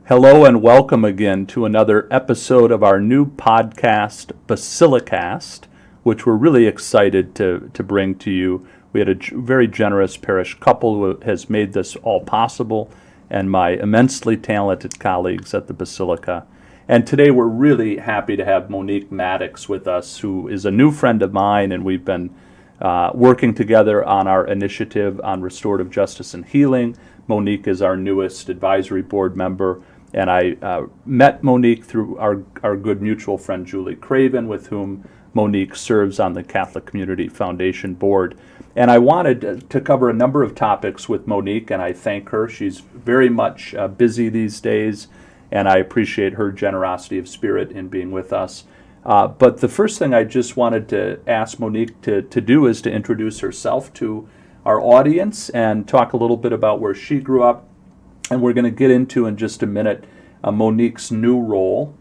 Hello and welcome again to another episode of our new podcast, BasiliCAST, which we're really excited to bring to you. We had a very generous parish couple who has made this all possible, and my immensely talented colleagues at the Basilica. And today we're really happy to have Monique Maddox with us, who is a new friend of mine, and we've been working together on our initiative on restorative justice and healing. Monique is our newest advisory board member. And I met Monique through our good mutual friend Julie Craven, with whom Monique serves on the Catholic Community Foundation Board. And I wanted to cover a number of topics with Monique, and I thank her. She's very much busy these days, and I appreciate her generosity of spirit in being with us. But the first thing I just wanted to ask Monique to do is to introduce herself to our audience and talk a little bit about where she grew up. And we're going to get into in just a minute Monique's new role,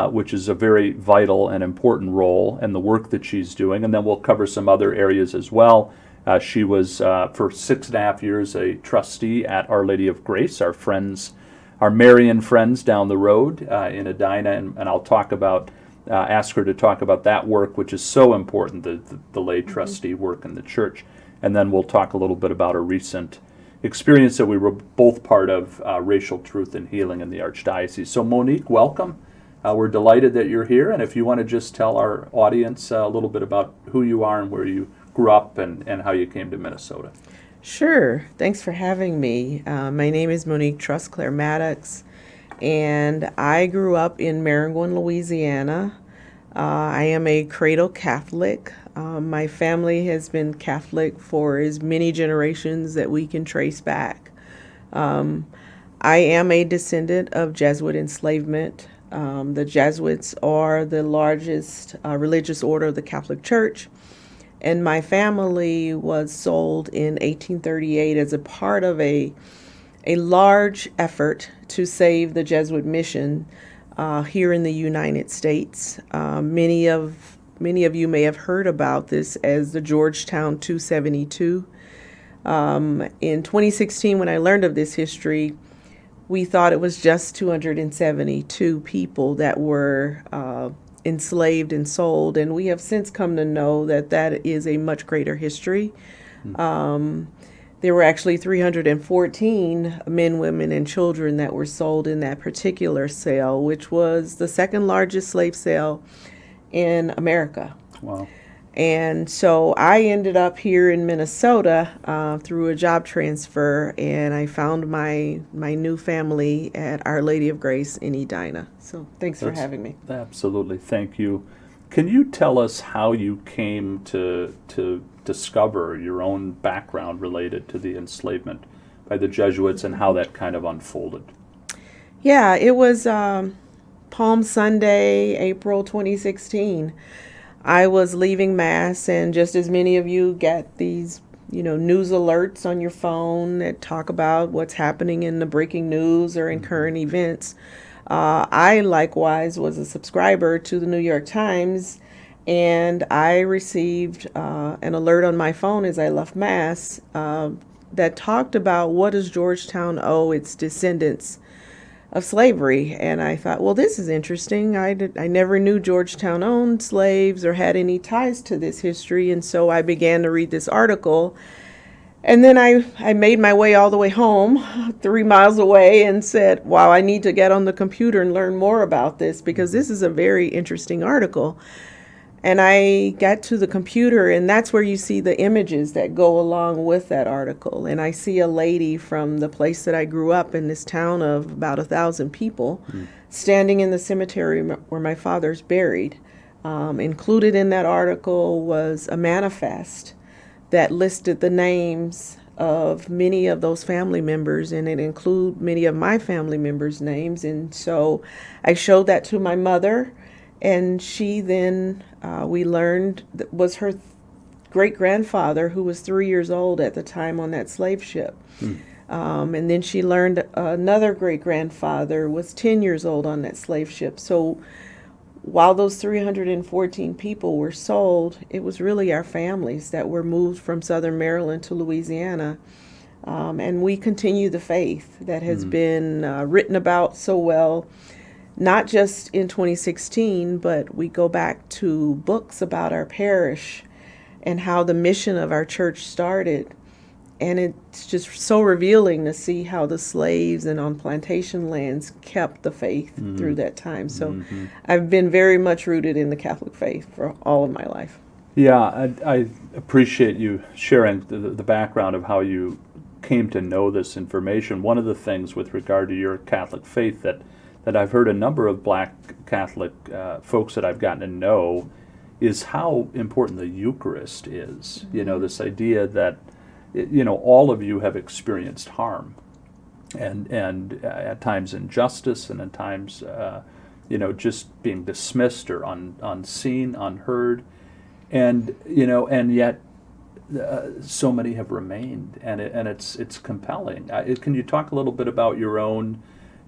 which is a very vital and important role, and the work that she's doing. And then we'll cover some other areas as well. She was, for 6.5 years, a trustee at Our Lady of Grace, our friends, our Marian friends down the road in Edina. And I'll talk about, ask her to talk about that work, which is so important, the lay trustee work in the church. And then we'll talk a little bit about a recent experience that we were both part of, Racial Truth and Healing in the Archdiocese. So Monique, welcome. We're delighted that you're here, and if you want to just tell our audience a little bit about who you are and where you grew up and how you came to Minnesota. Sure. Thanks for having me. My name is Monique Trusclair Maddox, and I grew up in Maringouin, Louisiana. I am a cradle Catholic. My family has been Catholic for as many generations that we can trace back. I am a descendant of Jesuit enslavement. The Jesuits are the largest religious order of the Catholic Church, and my family was sold in 1838 as a part of a large effort to save the Jesuit mission here in the United States. Many of you may have heard about this as the Georgetown 272. In 2016, when I learned of this history, we thought it was just 272 people that were enslaved and sold, and we have since come to know that that is a much greater history. There were actually 314 men, women, and children that were sold in that particular sale, which was the second largest slave sale in America. Wow. And so I ended up here in Minnesota through a job transfer, and I found my new family at Our Lady of Grace in Edina. So thanks for having me. Absolutely. Thank you. Can you tell us how you came to discover your own background related to the enslavement by the Jesuits and how that kind of unfolded? Yeah, it was Palm Sunday, April 2016. I was leaving Mass, and just as many of you get these, news alerts on your phone that talk about what's happening in the breaking news or in current events, I likewise was a subscriber to the New York Times, and I received an alert on my phone as I left Mass that talked about what does Georgetown owe its descendants of slavery. And I thought, well, this is interesting. I never knew Georgetown owned slaves or had any ties to this history. And so I began to read this article. And then I made my way all the way home, 3 miles away, and said, wow, I need to get on the computer and learn more about this because this is a very interesting article. And I got to the computer, and that's where you see the images that go along with that article. And I see a lady from the place that I grew up in, this town of about 1,000 people, standing in the cemetery where my father's buried. Included in that article was a manifest that listed the names of many of those family members, and it included many of my family members' names. And so I showed that to my mother, and she then, we learned, was her great-grandfather, who was 3 years old at the time on that slave ship. And then she learned another great-grandfather was 10 years old on that slave ship. So while those 314 people were sold, it was really our families that were moved from southern Maryland to Louisiana And we continue the faith that has been written about so well, not just in 2016, but we go back to books about our parish and how the mission of our church started. And it's just so revealing to see how the slaves and on plantation lands kept the faith through that time. So I've been very much rooted in the Catholic faith for all of my life. Yeah, I appreciate you sharing the background of how you came to know this information. One of the things with regard to your Catholic faith that I've heard a number of Black Catholic folks that I've gotten to know is how important the Eucharist is. You know, this idea that all of you have experienced harm, and at times injustice, and at times, just being dismissed or unseen, unheard, and yet so many have remained, and it's compelling. Can you talk a little bit about your own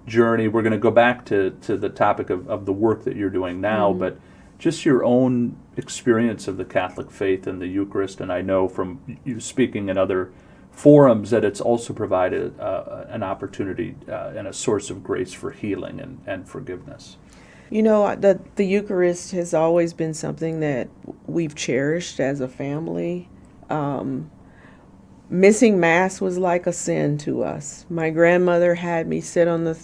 journey? We're going to go back to the topic of the work that you're doing now, but just your own experience of the Catholic faith and the Eucharist. And I know from you speaking in other forums that it's also provided an opportunity and a source of grace for healing and forgiveness. The Eucharist has always been something that we've cherished as a family. Missing Mass was like a sin to us. My grandmother had me sit on the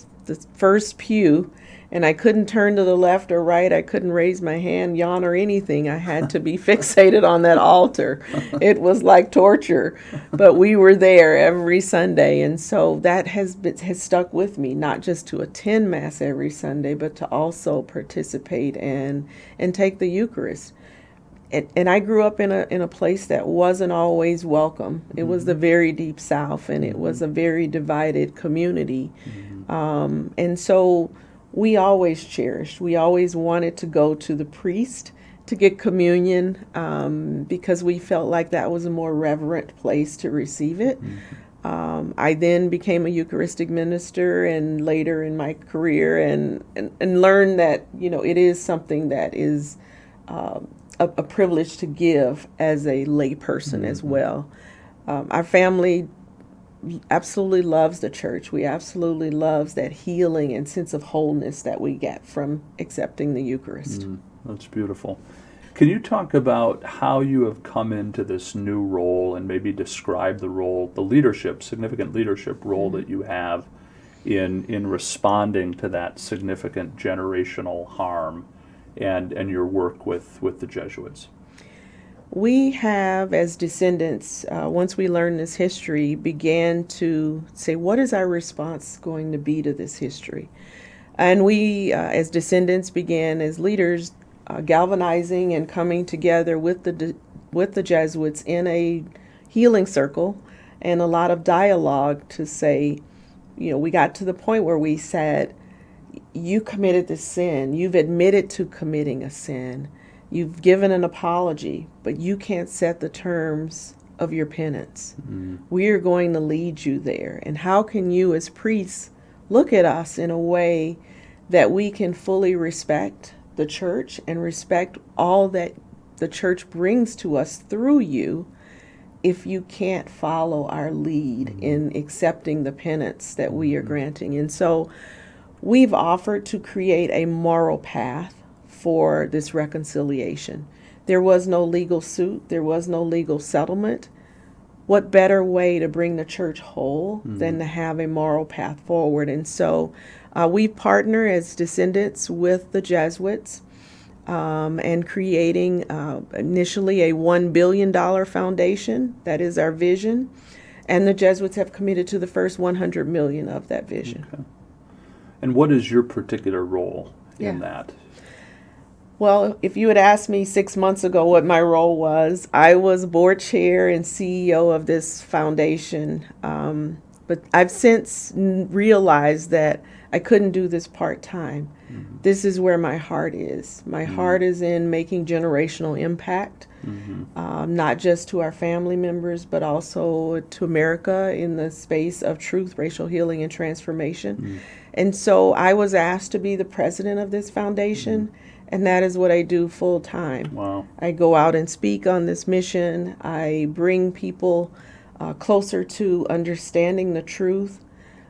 first pew, and I couldn't turn to the left or right. I couldn't raise my hand, yawn, or anything. I had to be fixated on that altar. It was like torture, but we were there every Sunday, and so that has stuck with me, not just to attend Mass every Sunday, but to also participate and take the Eucharist. And I grew up in a place that wasn't always welcome. It was the very deep South, and it was a very divided community. And so we always cherished. We always wanted to go to the priest to get communion because we felt like that was a more reverent place to receive it. I then became a Eucharistic minister and later in my career and learned that, it is something that is a privilege to give as a lay person as well. Our family absolutely loves the church. We absolutely loves that healing and sense of wholeness that we get from accepting the Eucharist. That's beautiful. Can you talk about how you have come into this new role and maybe describe the role, the significant leadership role that you have in responding to that significant generational harm and your work with the Jesuits? We have, as Descendants, once we learned this history, began to say, what is our response going to be to this history? And we, as Descendants, began as leaders galvanizing and coming together with the Jesuits in a healing circle and a lot of dialogue to say, we got to the point where we said, you committed this sin. You've admitted to committing a sin. You've given an apology, but you can't set the terms of your penance. We are going to lead you there. And how can you as priests look at us in a way that we can fully respect the church and respect all that the church brings to us through you if you can't follow our lead in accepting the penance that we are granting? And so we've offered to create a moral path for this reconciliation. There was no legal suit. There was no legal settlement. What better way to bring the church whole than to have a moral path forward? And so we partner as Descendants with the Jesuits and creating initially a $1 billion foundation. That is our vision. And the Jesuits have committed to the first $100 million of that vision. Okay. And what is your particular role in that? Well, if you had asked me 6 months ago what my role was, I was board chair and CEO of this foundation. But I've since realized that I couldn't do this part-time. This is where my heart is. My heart is in making generational impact, not just to our family members, but also to America in the space of truth, racial healing, and transformation. And so I was asked to be the president of this foundation. And that is what I do full time. Wow. I go out and speak on this mission. I bring people closer to understanding the truth,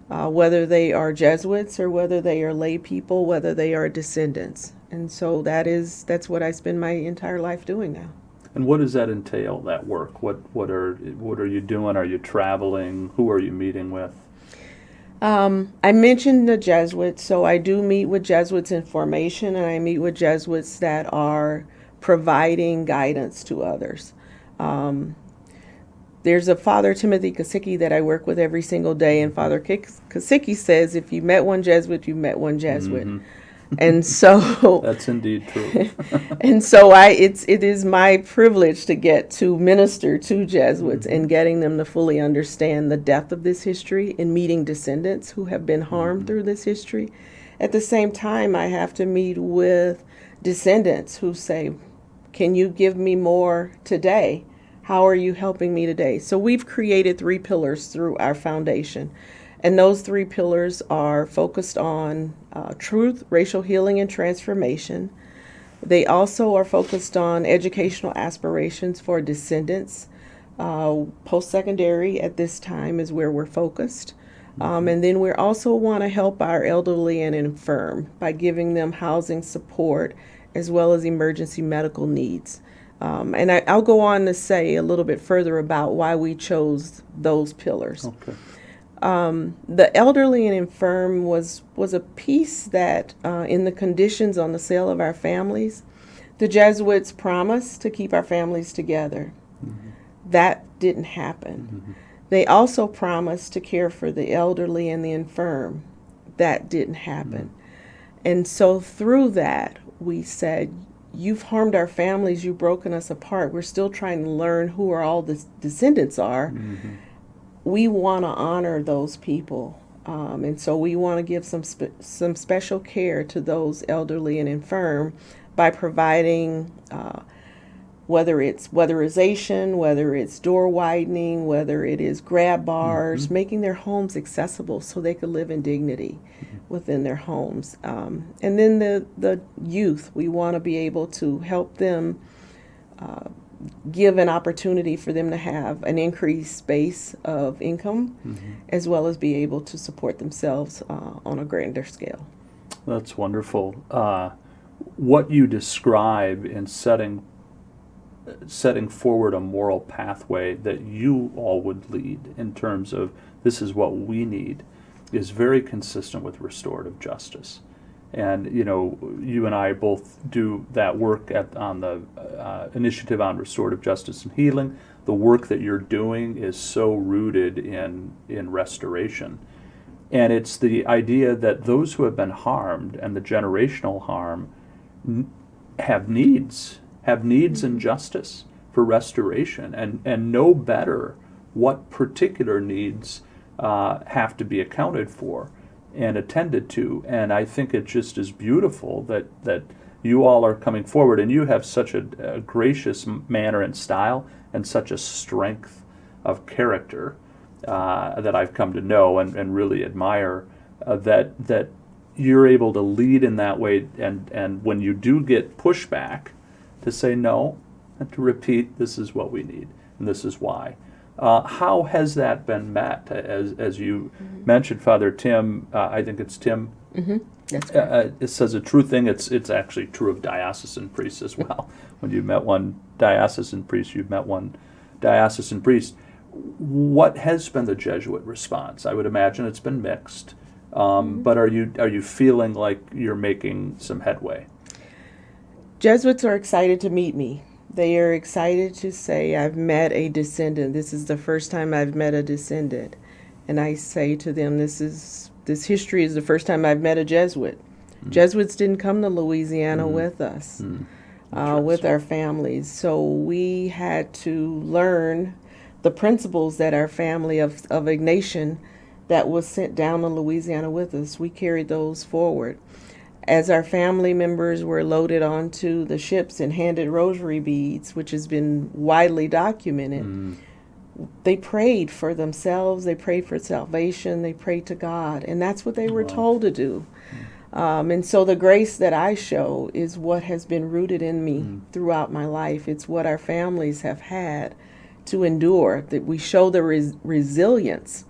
whether they are Jesuits or whether they are lay people, whether they are descendants. And so that's what I spend my entire life doing now. And what does that entail, that work? What are you doing? Are you traveling? Who are you meeting with? I mentioned the Jesuits, so I do meet with Jesuits in formation, and I meet with Jesuits that are providing guidance to others. There's a Father Timothy Kasicki that I work with every single day, and Father Kasicki says, if you met one Jesuit, you met one Jesuit. Mm-hmm. And so That's indeed true. and so it is my privilege to get to minister to Jesuits and getting them to fully understand the depth of this history and meeting descendants who have been harmed through this history. At the same time, I have to meet with descendants who say, can you give me more today? How are you helping me today? So we've created 3 pillars through our foundation. And those 3 pillars are focused on truth, racial healing, and transformation. They also are focused on educational aspirations for descendants. Post-secondary at this time is where we're focused. And then we also want to help our elderly and infirm by giving them housing support as well as emergency medical needs. And I'll go on to say a little bit further about why we chose those pillars. Okay. The elderly and infirm was a piece that in the conditions on the sale of our families, the Jesuits promised to keep our families together. That didn't happen. They also promised to care for the elderly and the infirm. That didn't happen. And so through that, we said, you've harmed our families, you've broken us apart. We're still trying to learn who all the descendants are. We want to honor those people, and so we want to give some special care to those elderly and infirm by providing whether it's weatherization, whether it's door widening, whether it is grab bars, making their homes accessible so they could live in dignity within their homes. And then the youth, we want to be able to help them give an opportunity for them to have an increased base of income, as well as be able to support themselves on a grander scale. That's wonderful. What you describe in setting forward a moral pathway that you all would lead in terms of this is what we need is very consistent with restorative justice. And, you and I both do that work on the Initiative on Restorative Justice and Healing. The work that you're doing is so rooted in restoration. And it's the idea that those who have been harmed and the generational harm have needs in justice for restoration and know better what particular needs have to be accounted for and attended to. And I think it just is beautiful that you all are coming forward, and you have such a gracious manner and style and such a strength of character that I've come to know and really admire, that you're able to lead in that way, and when you do get pushback, to say no and to repeat, this is what we need and this is why. How has that been met? As you mentioned, Father Tim, I think it's Tim. That's correct. It says a true thing. It's actually true of diocesan priests as well. When you met one diocesan priest, you've met one diocesan priest. What has been the Jesuit response? I would imagine it's been mixed. But are you feeling like you're making some headway? Jesuits are excited to meet me. They are excited to say, I've met a descendant. This is the first time I've met a descendant. And I say to them, this history is the first time I've met a Jesuit. Jesuits didn't come to Louisiana with us, with our families. So we had to learn the principles that our family of Ignatian that was sent down to Louisiana with us. We carried those forward. As our family members were loaded onto the ships and handed rosary beads, which has been widely documented, they prayed for themselves, they prayed for salvation, they prayed to God, and that's what they were told to do. And so the grace that I show is what has been rooted in me throughout my life. It's what our families have had. to endure, that we show the resilience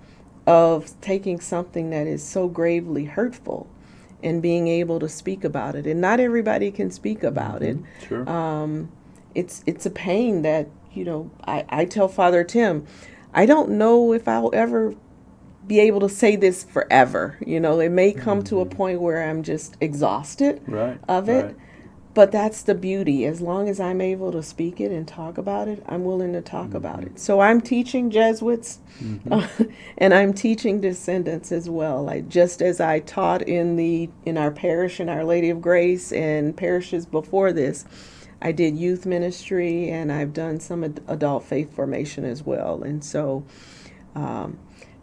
of taking something that is so gravely hurtful and being able to speak about it. And not everybody can speak about it. Sure. It's a pain that, I tell Father Tim, I don't know if I'll ever be able to say this forever. It may come to a point where I'm just exhausted of it. Right. But that's the beauty. As long as I'm able to speak it and talk about it, I'm willing to talk about it. So I'm teaching Jesuits and I'm teaching Descendants as well. Just as I taught in our parish in Our Lady of Grace and parishes before this, I did youth ministry and I've done some adult faith formation as well. And so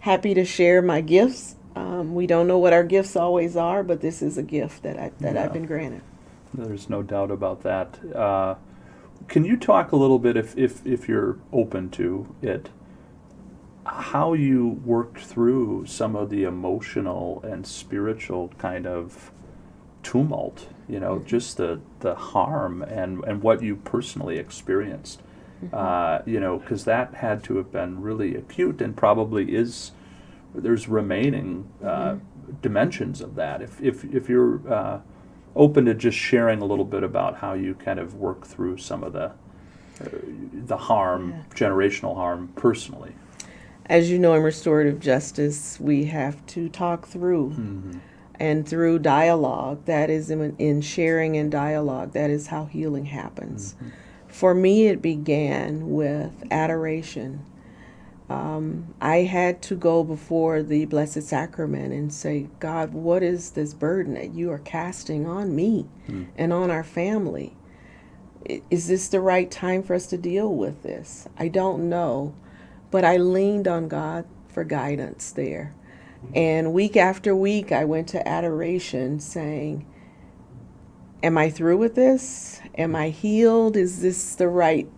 happy to share my gifts. We don't know what our gifts always are, but this is a gift that I've been granted. There's no doubt about that. Can you talk a little bit, if you're open to it, how you worked through some of the emotional and spiritual kind of tumult, just the harm and what you personally experienced? Because that had to have been really acute and probably there's remaining dimensions of that. If you're open to just sharing a little bit about how you kind of work through some of the harm, generational harm personally. As you know, in restorative justice, we have to talk through, and through dialogue. That is in sharing and dialogue. That is how healing happens. For me, it began with adoration. I had to go before the Blessed Sacrament and say, God, what is this burden that you are casting on me and on our family? Is this the right time for us to deal with this? I don't know, but I leaned on God for guidance there. And week after week, I went to adoration saying, am I through with this? Am I healed? Is this the right?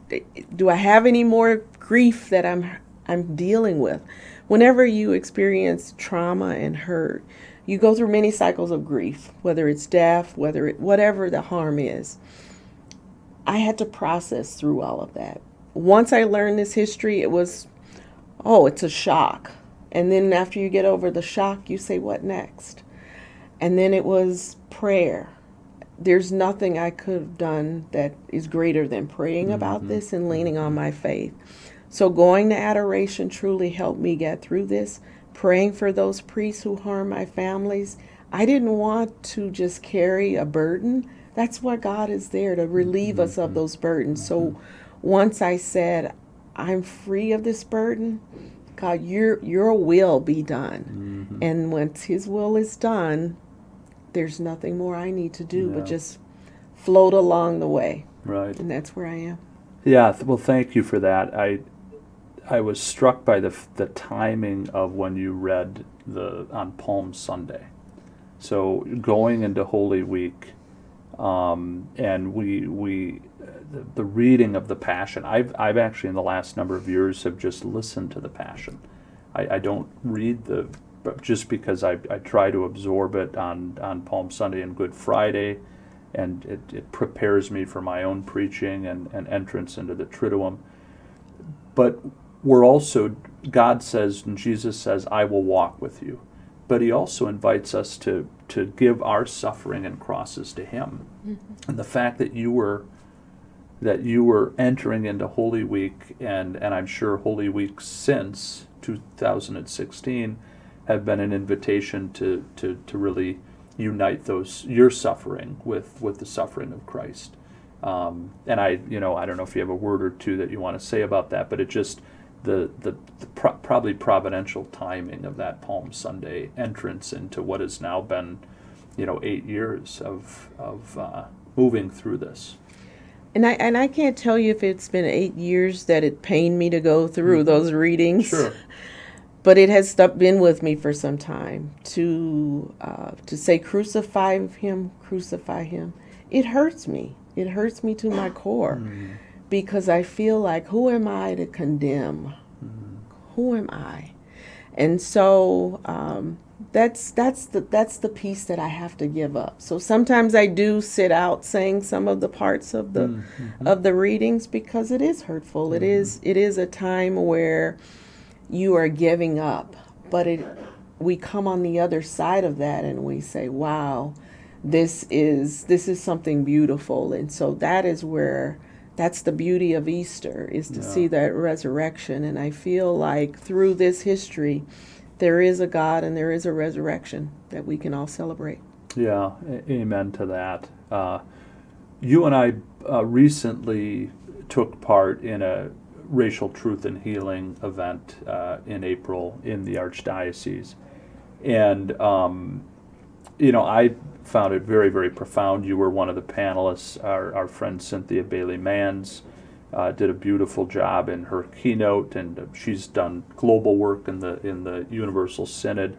Do I have any more grief that I'm dealing with? Whenever you experience trauma and hurt, you go through many cycles of grief, whether it's death, whatever the harm is. I had to process through all of that. Once I learned this history, it was, it's a shock. And then after you get over the shock, you say, what next? And then it was prayer. There's nothing I could have done that is greater than praying about this and leaning on my faith. So going to adoration truly helped me get through this. Praying for those priests who harm my families. I didn't want to just carry a burden. That's why God is there, to relieve us of those burdens. So once I said, I'm free of this burden, God, your will be done. And once his will is done, there's nothing more I need to do but just float along the way. Right. And that's where I am. Yeah, well, thank you for that. I was struck by the timing of when you read on Palm Sunday. So going into Holy Week, and the reading of the Passion. I've actually in the last number of years have just listened to the Passion. I don't read just because I try to absorb it on Palm Sunday and Good Friday, and it prepares me for my own preaching and entrance into the Triduum. But we're also, God says, and Jesus says, I will walk with you. But he also invites us to give our suffering and crosses to him. And the fact that you were entering into Holy Week, and I'm sure Holy Week since 2016 have been an invitation to really unite your suffering with the suffering of Christ. And I don't know if you have a word or two that you want to say about that, but it just the probably providential timing of that Palm Sunday entrance into what has now been 8 years of moving through this. And I can't tell you if it's been 8 years that it pained me to go through those readings. Sure. But it has been with me for some time to say, crucify him. It hurts me. It hurts me to my core because I feel like, who am I to condemn? Who am I? And so that's the piece that I have to give up. So sometimes I do sit out saying some of the parts of the readings because it is hurtful. It is a time where you are giving up, but we come on the other side of that and we say, wow, this is something beautiful. And so that's the beauty of Easter, is to see that resurrection. And I feel like through this history there is a God and there is a resurrection that we can all celebrate. Yeah, amen to that. You and I recently took part in a racial truth and healing event in April in the Archdiocese. And, I found it very, very profound. You were one of the panelists. Our friend Cynthia Bailey-Mans did a beautiful job in her keynote, and she's done global work in the Universal Synod.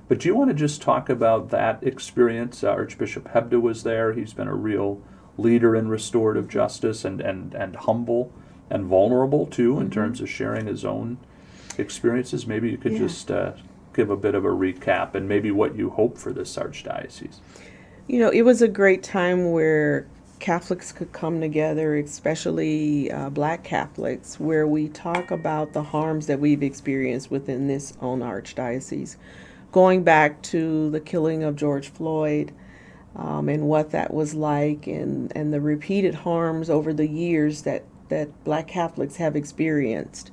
But do you want to just talk about that experience? Archbishop Hebda was there. He's been a real leader in restorative justice and humble and vulnerable, too, in terms of sharing his own experiences. Maybe you could just give a bit of a recap and maybe what you hope for this Archdiocese. It was a great time where Catholics could come together, especially Black Catholics, where we talk about the harms that we've experienced within this own Archdiocese. Going back to the killing of George Floyd and what that was like, and the repeated harms over the years that Black Catholics have experienced.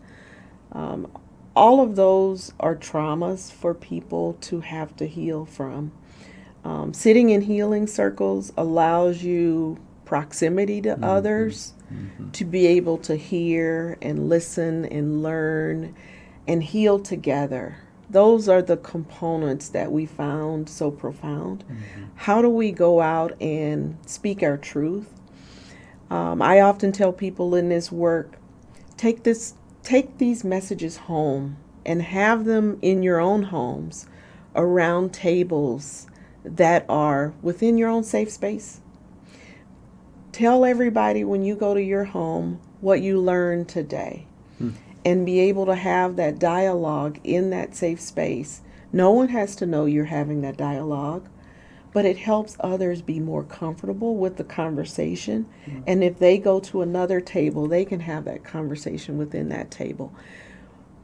All of those are traumas for people to have to heal from. Sitting in healing circles allows you proximity to others, to be able to hear and listen and learn and heal together. Those are the components that we found so profound. How do we go out and speak our truth? I often tell people in this work, take these messages home and have them in your own homes around tables that are within your own safe space. Tell everybody when you go to your home what you learned today, and be able to have that dialogue in that safe space. No one has to know you're having that dialogue, but it helps others be more comfortable with the conversation. And if they go to another table, they can have that conversation within that table.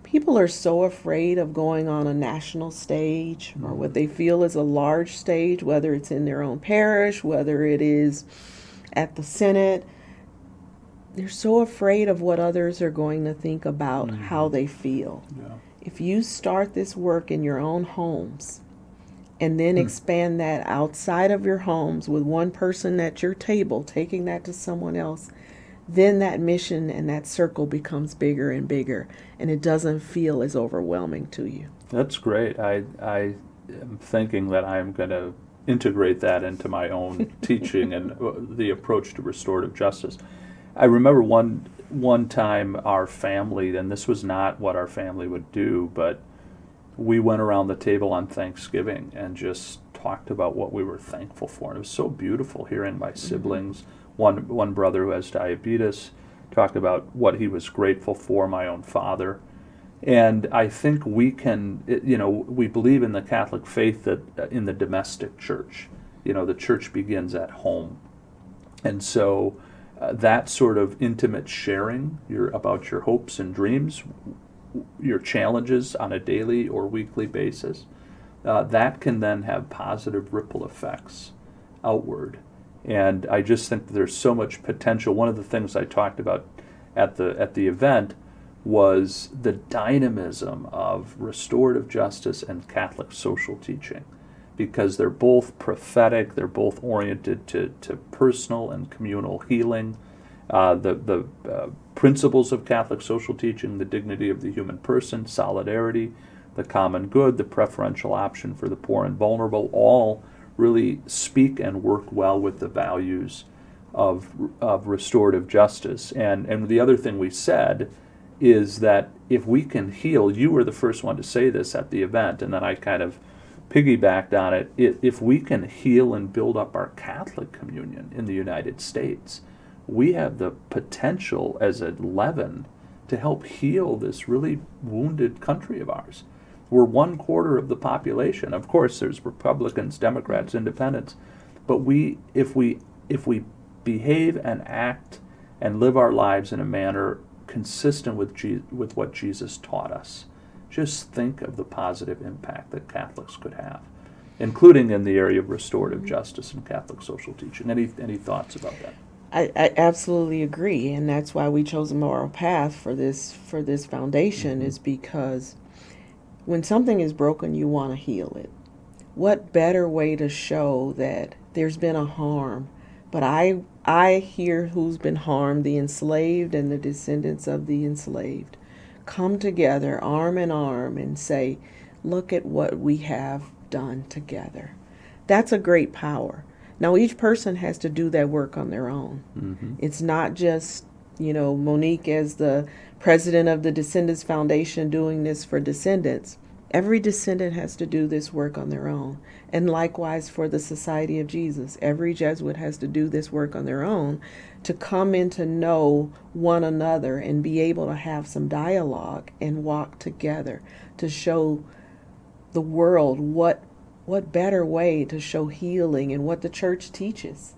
People are so afraid of going on a national stage or what they feel is a large stage, whether it's in their own parish, whether it is at the Synod. They're so afraid of what others are going to think about how they feel. Yeah. If you start this work in your own homes and then expand that outside of your homes with one person at your table, taking that to someone else, then that mission and that circle becomes bigger and bigger, and it doesn't feel as overwhelming to you. That's great. I am thinking that I'm going to integrate that into my own teaching and the approach to restorative justice. I remember one time our family, and this was not what our family would do, but we went around the table on Thanksgiving and just talked about what we were thankful for. And it was so beautiful hearing my siblings. One brother who has diabetes talked about what he was grateful for, my own father. And I think we can, we believe in the Catholic faith that in the domestic church, the church begins at home. And so that sort of intimate sharing about your hopes and dreams, your challenges on a daily or weekly basis, that can then have positive ripple effects outward. And I just think that there's so much potential. One of the things I talked about at the event was the dynamism of restorative justice and Catholic social teaching, because they're both prophetic, they're both oriented to personal and communal healing. The principles of Catholic social teaching, the dignity of the human person, solidarity, the common good, the preferential option for the poor and vulnerable, all really speak and work well with the values of restorative justice. And the other thing we said is that if we can heal, you were the first one to say this at the event, and then I kind of piggybacked on it, if we can heal and build up our Catholic communion in the United States, we have the potential as a leaven to help heal this really wounded country of ours. we're 1/4 of the population. Of course, there's Republicans, Democrats, Independents, but if we behave and act and live our lives in a manner consistent with what Jesus taught us, just think of the positive impact that Catholics could have, including in the area of restorative justice and Catholic social teaching. Any thoughts about that? I absolutely agree, and that's why we chose a moral path for this foundation, is because when something is broken, you want to heal it. What better way to show that there's been a harm? But I hear who's been harmed, the enslaved and the descendants of the enslaved, come together arm in arm and say, look at what we have done together. That's a great power. Now, each person has to do that work on their own. It's not just, Monique as the president of the Descendants Foundation doing this for descendants. Every descendant has to do this work on their own. And likewise for the Society of Jesus. Every Jesuit has to do this work on their own to come in to know one another and be able to have some dialogue and walk together to show the world what better way to show healing and what the church teaches.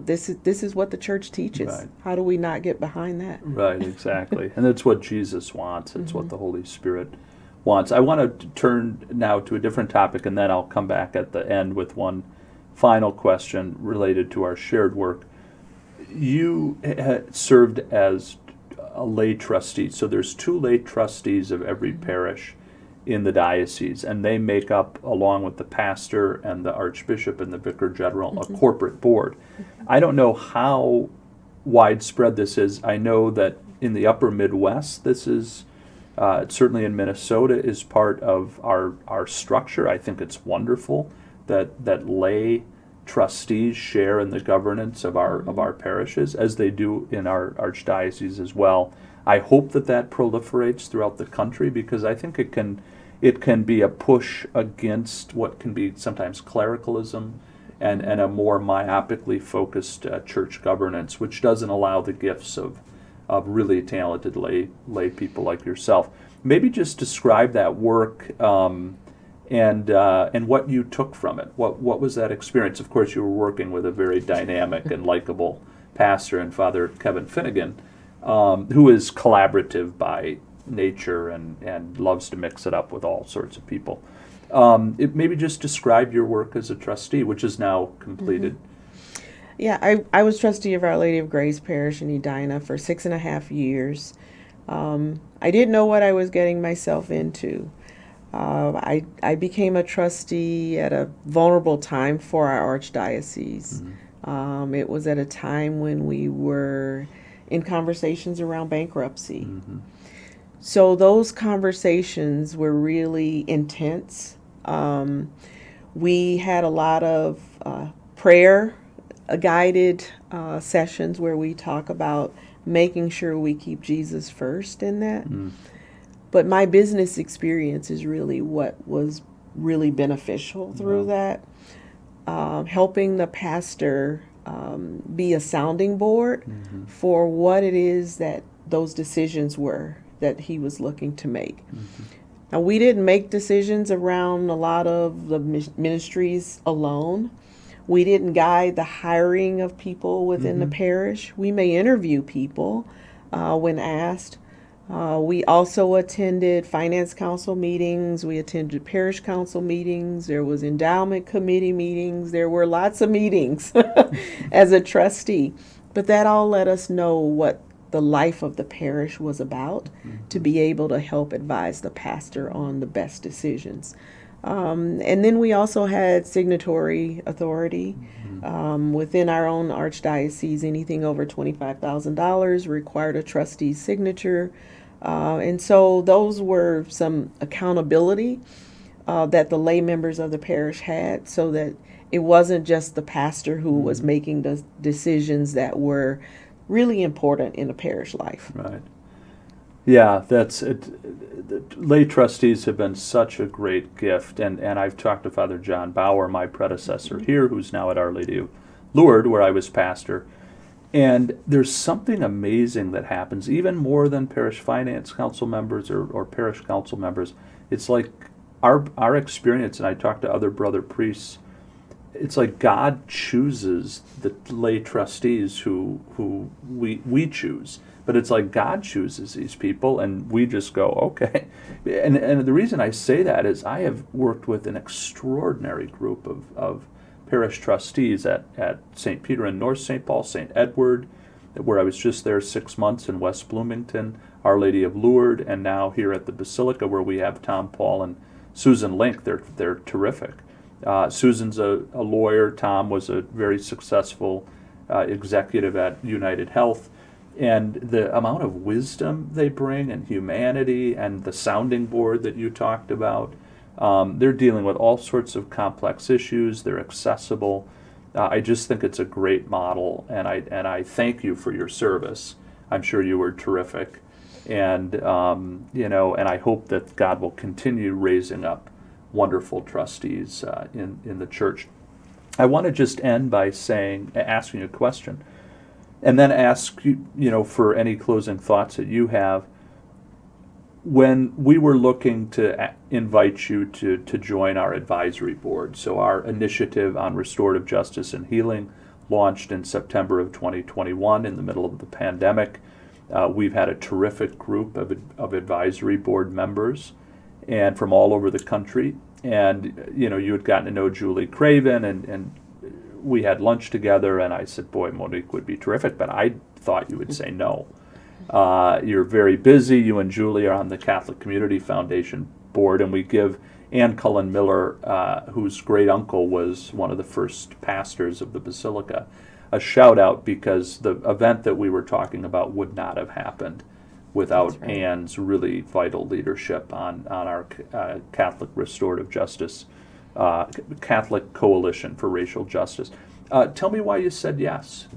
This is what the church teaches. Right. How do we not get behind that? Right, exactly. And it's what Jesus wants. It's what the Holy Spirit wants. I want to turn now to a different topic, and then I'll come back at the end with one final question related to our shared work. You served as a lay trustee. So there's 2 lay trustees of every parish in the diocese, and they make up, along with the pastor and the archbishop and the vicar general, a corporate board. I don't know how widespread this is. I know that in the upper Midwest, this is certainly in Minnesota is part of our structure. I think it's wonderful that lay trustees share in the governance of our parishes, as they do in our archdiocese as well. I hope that proliferates throughout the country, because I think it can be a push against what can be sometimes clericalism and a more myopically focused church governance, which doesn't allow the gifts of really talented lay people like yourself. Maybe just describe that work and what you took from it. What was that experience? Of course, you were working with a very dynamic and likable pastor and Father Kevin Finnegan, who is collaborative by nature and loves to mix it up with all sorts of people. Maybe just describe your work as a trustee, which is now completed. Yeah, I was trustee of Our Lady of Grace Parish in Edina for 6.5 years. I didn't know what I was getting myself into. I became a trustee at a vulnerable time for our archdiocese. It was at a time when we were in conversations around bankruptcy. So those conversations were really intense. We had a lot of prayer guided sessions where we talk about making sure we keep Jesus first in that. But my business experience is really what was really beneficial through that. Helping the pastor be a sounding board for what it is that those decisions were that he was looking to make. Now, we didn't make decisions around a lot of the ministries alone. We didn't guide the hiring of people within the parish. We may interview people when asked. We also attended finance council meetings. We attended parish council meetings. There was endowment committee meetings. There were lots of meetings as a trustee. But that all let us know what the life of the parish was about, to be able to help advise the pastor on the best decisions. And then we also had signatory authority within our own archdiocese. Anything over $25,000 required a trustee's signature. And so those were some accountability that the lay members of the parish had, so that it wasn't just the pastor who was making the decisions that were really important in a parish life. Right. Yeah, that's it. The lay trustees have been such a great gift, and I've talked to Father John Bauer, my predecessor here, who's now at Our Lady of Lourdes, where I was pastor, and there's something amazing that happens, even more than parish finance council members or parish council members. It's like our experience, and I talked to other brother priests, it's like God chooses the lay trustees who we choose. But it's like God chooses these people, and we just go, okay. And the reason I say that is I have worked with an extraordinary group of parish trustees at St. Peter in North St. Paul, St. Edward, where I was just there 6 months, in West Bloomington, Our Lady of Lourdes, and now here at the Basilica, where we have Tom Paul and Susan Link. They're terrific. Susan's a lawyer. Tom was a very successful executive at United Health. And the amount of wisdom they bring, and humanity, and the sounding board that you talked about, they're dealing with all sorts of complex issues. They're accessible. I just think it's a great model, and I thank you for your service. I'm sure you were terrific, and and I hope that God will continue raising up wonderful trustees in the church. I want to just end by asking you a question, and then ask you for any closing thoughts that you have. When we were looking to invite you to join our advisory board, so our initiative on restorative justice and healing launched in September of 2021 in the middle of the pandemic. We've had a terrific group of advisory board members, and from all over the country. And you had gotten to know Julie Craven, and we had lunch together, and I said, boy, Monique would be terrific, but I thought you would say no. You're very busy. You and Julie are on the Catholic Community Foundation board, and we give Ann Cullen Miller, whose great uncle was one of the first pastors of the Basilica, a shout out, because the event that we were talking about would not have happened without Ann's really vital leadership on our Catholic Restorative Justice, Catholic Coalition for Racial Justice. Tell me why you said yes.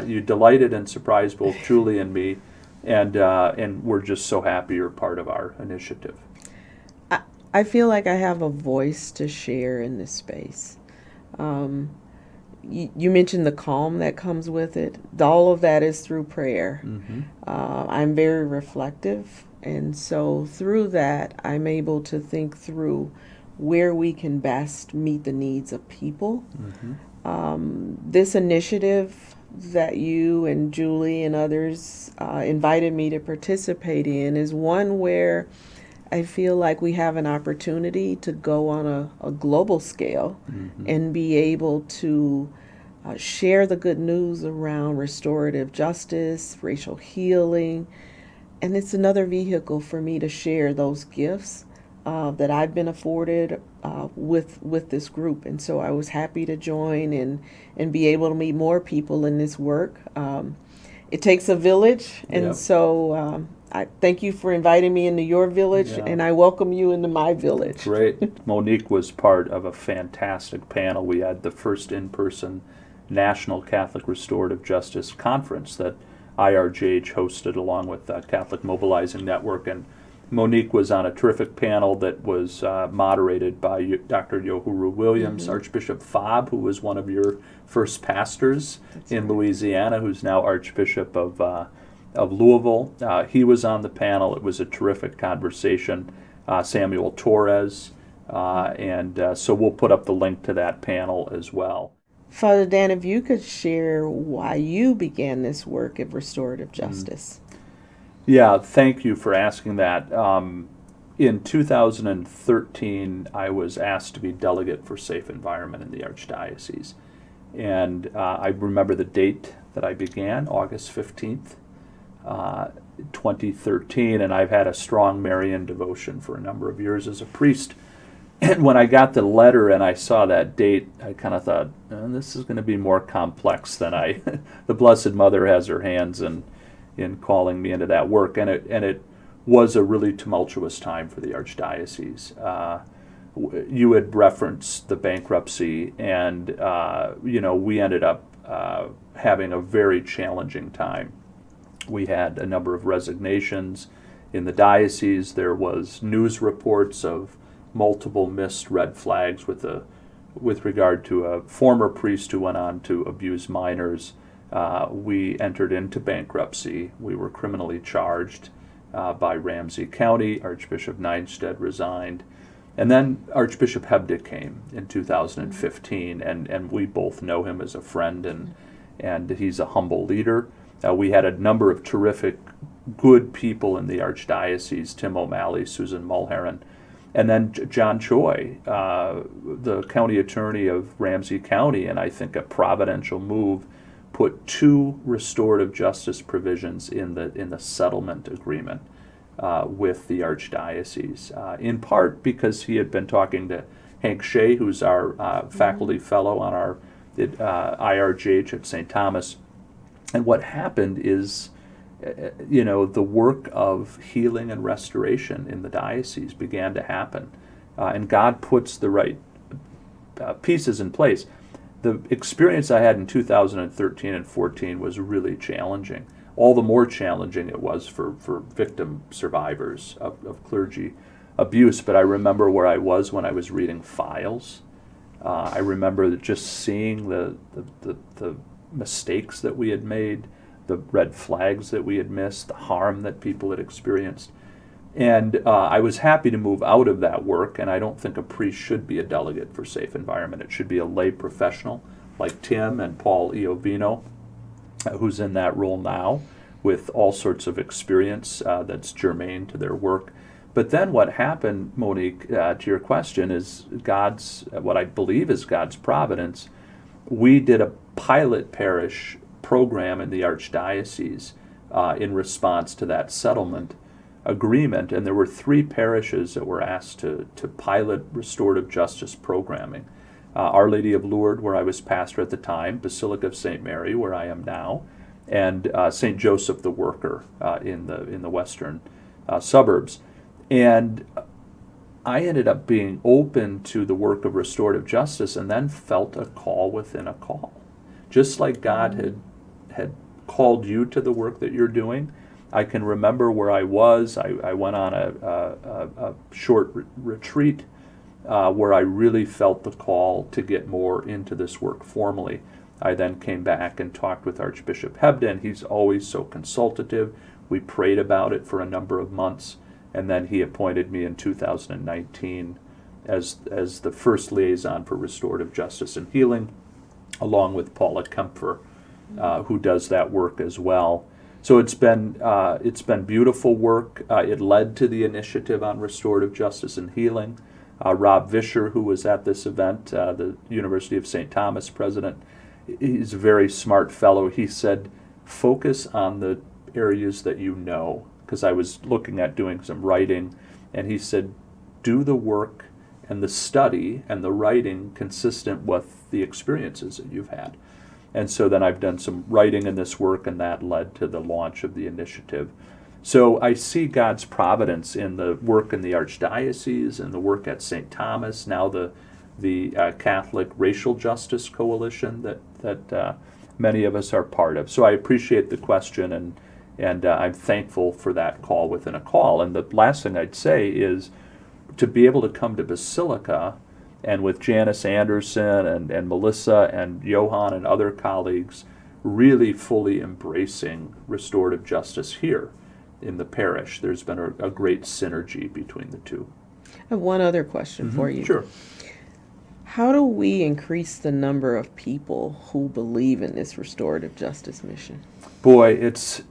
You delighted and surprised both Julie and me, and we're just so happy you're part of our initiative. I feel like I have a voice to share in this space. You mentioned the calm that comes with it. All of that is through prayer. Mm-hmm. I'm very reflective, and so through that, I'm able to think through where we can best meet the needs of people. Mm-hmm. This initiative that you and Julie and others invited me to participate in is one where I feel like we have an opportunity to go on a global scale, Mm-hmm. and be able to share the good news around restorative justice, racial healing, and it's another vehicle for me to share those gifts that I've been afforded with this group. And so I was happy to join and be able to meet more people in this work. It takes a village, and Yep. so I thank you for inviting me into your village, Yeah. and I welcome you into my village. Great. Monique was part of a fantastic panel. We had the first in-person National Catholic Restorative Justice Conference that IRJH hosted along with the Catholic Mobilizing Network, and Monique was on a terrific panel that was moderated by Dr. Yohuru Williams, Mm-hmm. Archbishop Fobb, who was one of your first pastors in Louisiana, who's now Archbishop of Louisville. He was on the panel. It was a terrific conversation. Samuel Torres, and so we'll put up the link to that panel as well. Father Dan, if you could share why you began this work of restorative justice. Yeah, thank you for asking that. In 2013, I was asked to be delegate for Safe Environment in the Archdiocese. And I remember the date that I began, August 15th, 2013, and I've had a strong Marian devotion for a number of years as a priest. And when I got the letter and I saw that date, I kind of thought, this is going to be more complex than the Blessed Mother has her hands in calling me into that work. And it was a really tumultuous time for the Archdiocese. You had referenced the bankruptcy, and we ended up having a very challenging time. We had a number of resignations in the diocese. There was news reports of multiple missed red flags with regard to a former priest who went on to abuse minors. We entered into bankruptcy. We were criminally charged by Ramsey County. Archbishop Neinstedt resigned. And then Archbishop Hebda came in 2015, and we both know him as a friend, and he's a humble leader. We had a number of terrific, good people in the Archdiocese, Tim O'Malley, Susan Mulheron, and then John Choi, the county attorney of Ramsey County, and I think a providential move, put 2 restorative justice provisions in the settlement agreement with the Archdiocese, in part because he had been talking to Hank Shea, who's our faculty fellow on our IRJH at St. Thomas. And what happened is, the work of healing and restoration in the diocese began to happen. And God puts the right pieces in place. The experience I had in 2013 and 14 was really challenging. All the more challenging it was for victim survivors of clergy abuse. But I remember where I was when I was reading files. I remember just seeing the mistakes that we had made, the red flags that we had missed, the harm that people had experienced. And I was happy to move out of that work, and I don't think a priest should be a delegate for Safe Environment. It should be a lay professional like Tim and Paul Iovino, who's in that role now with all sorts of experience that's germane to their work. But then what happened, Monique, to your question, is what I believe is God's providence. We did a pilot parish program in the Archdiocese in response to that settlement agreement, and there were 3 parishes that were asked to pilot restorative justice programming. Our Lady of Lourdes, where I was pastor at the time, Basilica of St. Mary, where I am now, and St. Joseph the Worker in the western suburbs. And I ended up being open to the work of restorative justice, and then felt a call within a call. Just like God had called you to the work that you're doing, I can remember where I was. I went on a short retreat where I really felt the call to get more into this work formally. I then came back and talked with Archbishop Hebda, and he's always so consultative. We prayed about it for a number of months, and then he appointed me in 2019 as the first liaison for restorative justice and healing, along with Paula Kempfer, who does that work as well. So it's been beautiful work. It led to the initiative on restorative justice and healing. Rob Vischer, who was at this event, the University of St. Thomas president, he's a very smart fellow. He said, focus on the areas that you know, because I was looking at doing some writing, and he said, do the work and the study and the writing consistent with the experiences that you've had. And so then I've done some writing in this work, and that led to the launch of the initiative. So I see God's providence in the work in the Archdiocese and the work at St. Thomas, now the Catholic Racial Justice Coalition that many of us are part of. So I appreciate the question, and I'm thankful for that call within a call. And the last thing I'd say is to be able to come to Basilica, and with Janice Anderson and Melissa and Johan and other colleagues, really fully embracing restorative justice here in the parish. There's been a great synergy between the two. I have one other question for you. Sure. How do we increase the number of people who believe in this restorative justice mission? Boy, it's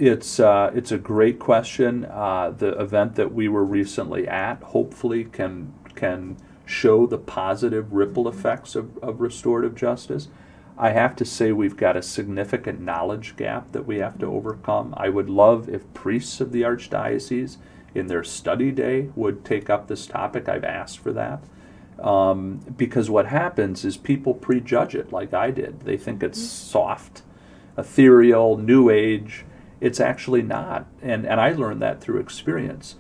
a great question. The event that we were recently at hopefully can show the positive ripple effects of restorative justice. I have to say we've got a significant knowledge gap that we have to overcome. I would love if priests of the Archdiocese in their study day would take up this topic. I've asked for that. Because what happens is people prejudge it like I did. They think it's soft, ethereal, new age. It's actually not. And I learned that through experience.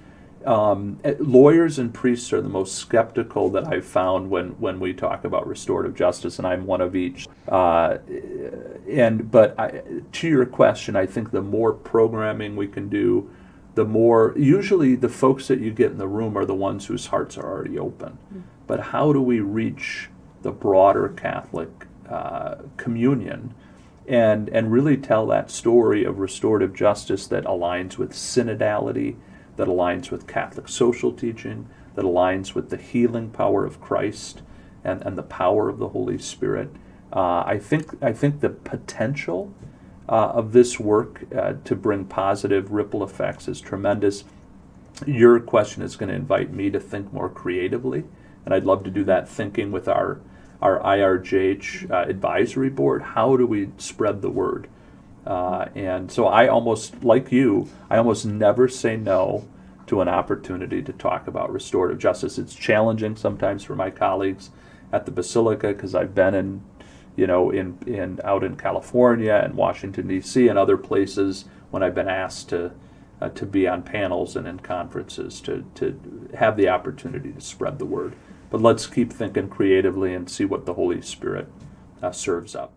Lawyers and priests are the most skeptical that I've found when we talk about restorative justice, and I'm one of each. But to your question, I think the more programming we can do, the more, usually the folks that you get in the room are the ones whose hearts are already open. But how do we reach the broader Catholic communion and really tell that story of restorative justice that aligns with synodality, that aligns with Catholic social teaching, that aligns with the healing power of Christ and the power of the Holy Spirit. I think the potential of this work to bring positive ripple effects is tremendous. Your question is going to invite me to think more creatively, and I'd love to do that thinking with our IRJH advisory board. How do we spread the word? And so I almost, like you, I almost never say no to an opportunity to talk about restorative justice. It's challenging sometimes for my colleagues at the Basilica because I've been in out in California and Washington, D.C. and other places when I've been asked to be on panels and in conferences to have the opportunity to spread the word. But let's keep thinking creatively and see what the Holy Spirit serves up.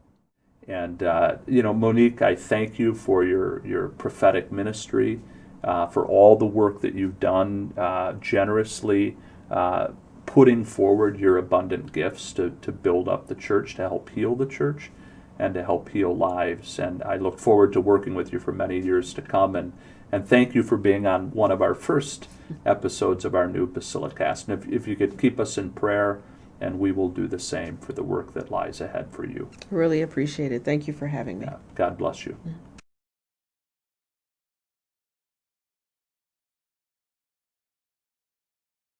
And, Monique, I thank you for your prophetic ministry, for all the work that you've done generously, putting forward your abundant gifts to build up the church, to help heal the church, and to help heal lives. And I look forward to working with you for many years to come. And thank you for being on one of our first episodes of our new BasiliCAST. And if you could keep us in prayer, and we will do the same for the work that lies ahead for you. Really appreciate it. Thank you for having me. God bless you.